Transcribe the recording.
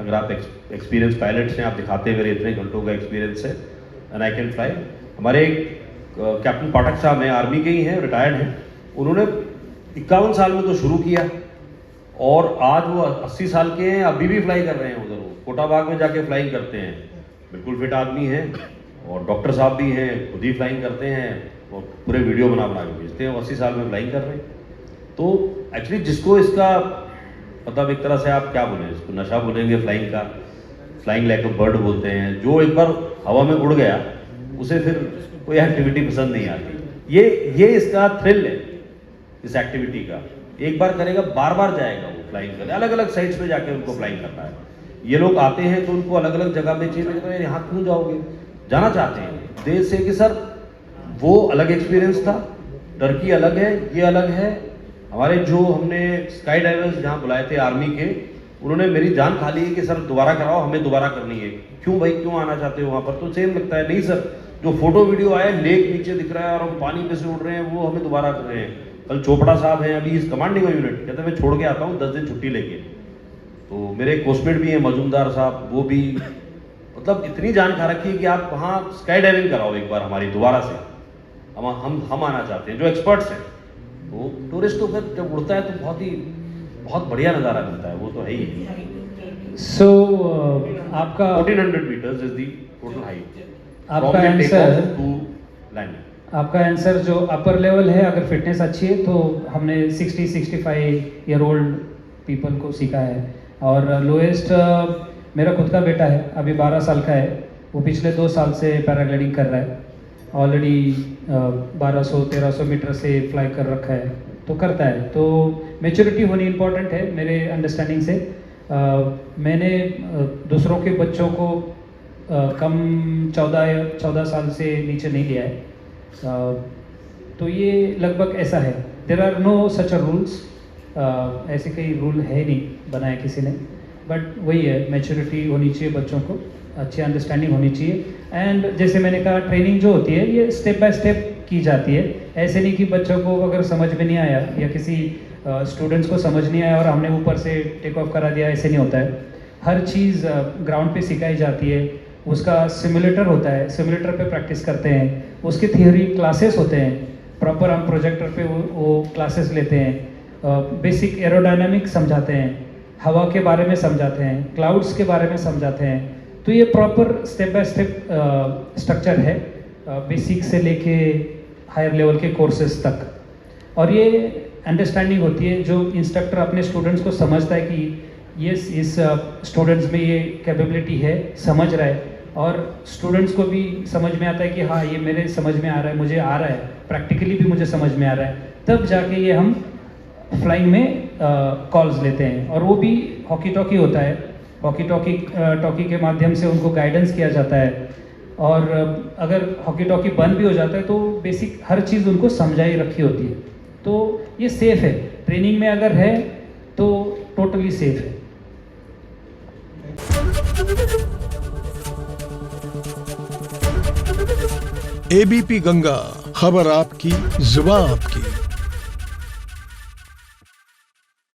अगर आप experience pilots हैं, आप दिखाते हैं मेरे इतने घंटों का एक्सपीरियंस है एंड आई कैन फ्लाई। हमारे कैप्टन पाठक साहब हैं, आर्मी के ही हैं, रिटायर्ड हैं, उन्होंने 51 साल में तो शुरू किया और आज वो 80 साल के हैं, अभी भी फ्लाई कर रहे हैं। उधर वो कोटाबाग में जाके फ्लाइंग करते हैं, बिल्कुल फिट आदमी हैं। और डॉक्टर साहब भी हैं, खुद ही फ्लाइंग करते हैं और पूरे वीडियो बना के भेजते हैं। 80 साल में फ्लाइंग कर रहे हैं। तो एक्चुअली जिसको इसका मतलब एक तरह से आप क्या बोलें, इसको नशा बोलेंगे फ्लाइंग का, फ्लाइंग लाइक अ बर्ड बोलते हैं, जो एक बार हवा में उड़ गया उसे फिर कोई एक्टिविटी पसंद नहीं आती। ये इसका थ्रिल है इस एक्टिविटी का। एक बार करेगा, बार बार जाएगा वो फ्लाइंग करने, अलग अलग साइड्स पे जाके उनको फ्लाइंग करना है। ये लोग आते हैं तो उनको अलग अलग जगह पे चाहिए, तो यहाँ क्यों जाओगे, जाना चाहते हैं देश से कि सर वो अलग एक्सपीरियंस था, टर्की अलग है, ये अलग है। हमारे जो हमने स्काई डाइवर्स जहाँ बुलाए थे आर्मी के, उन्होंने मेरी जान खा ली है कि सर दोबारा कराओ, हमें दोबारा करनी है। क्यों भाई, क्यों आना चाहते हो वहाँ पर? तो सेम लगता है, नहीं सर जो फोटो वीडियो आया, लेक नीचे दिख रहा है और हम पानी पे से उड़ रहे हैं, वो हमें दोबारा कर रहे हैं। कल चोपड़ा साहब हैं अभी इस कमांडिंग यूनिट, कहते हैं मैं छोड़ के आता हूँ 10 दिन छुट्टी लेके। तो मेरे कोस्टमेट भी हैं मजूमदार साहब, वो भी मतलब इतनी जान खा रखी है कि आप वहाँ स्काई डाइविंग कराओ एक बार हमारी दोबारा से, हम आना चाहते हैं जो एक्सपर्ट्स हैं। तो टूरिस्ट तो फिर जब उड़ता है तो बहुत बढ़िया नज़ारा मिलता है, वो तो है ही। सो आपका 1400 meters is the total height आपका आंसर टू लैंड। आपका आंसर जो अपर लेवल है, अगर फिटनेस अच्छी है तो हमने 60-65 ईयर ओल्ड पीपल को सीखा है। और लोएस्ट मेरा खुद का बेटा है, अभी 12 साल का है, वो पिछले 2 साल से पैराग्लाइडिंग कर रहा है। ऑलरेडी 1200-1300 मीटर से फ्लाई कर रखा है, तो करता है। तो मेच्योरिटी होनी इम्पोर्टेंट है मेरे अंडरस्टैंडिंग से। मैंने दूसरों के बच्चों को कम 14 साल से नीचे नहीं लिया है। तो ये लगभग ऐसा है। There are no such a rules, ऐसे कई रूल है नहीं बनाए किसी ने, बट वही है, मैच्योरिटी होनी चाहिए बच्चों को, अच्छी अंडरस्टैंडिंग होनी चाहिए। एंड जैसे मैंने कहा, ट्रेनिंग जो होती है ये स्टेप बाय स्टेप की जाती है। ऐसे नहीं कि बच्चों को अगर समझ में नहीं आया या किसी स्टूडेंट्स को समझ नहीं आया और हमने ऊपर से टेक ऑफ करा दिया, ऐसे नहीं होता है। हर चीज़ ग्राउंड पे सिखाई जाती है। उसका सिमुलेटर होता है, सिमुलेटर पे प्रैक्टिस करते हैं। उसके थियोरी क्लासेस होते हैं, प्रॉपर हम प्रोजेक्टर पे वो क्लासेस लेते हैं। बेसिक एरोडायनामिक्स समझाते हैं, हवा के बारे में समझाते हैं, क्लाउड्स के बारे में समझाते हैं। तो ये proper step by step structure है, बेसिक से लेके हायर लेवल के कोर्सेज तक। और ये अंडरस्टैंडिंग होती है जो इंस्ट्रक्टर अपने स्टूडेंट्स को समझता है कि यस इस स्टूडेंट्स में ये कैपेबिलिटी है, समझ रहा है, और स्टूडेंट्स को भी समझ में आता है कि हाँ ये मेरे समझ में आ रहा है, मुझे आ रहा है, प्रैक्टिकली भी मुझे समझ में आ रहा है। तब जाके ये हम फ्लाइंग में कॉल्स लेते हैं। और वो भी हॉकी टॉकी होता है, हॉकी टॉकी के माध्यम से उनको गाइडेंस किया जाता है। और अगर हॉकी टॉकी बंद भी हो जाता है तो बेसिक हर चीज़ उनको समझाई रखी होती है। तो ये सेफ़ है, ट्रेनिंग में अगर है तो टोटली सेफ़ है। एबीपी गंगा, खबर आपकी, जुबान आपकी।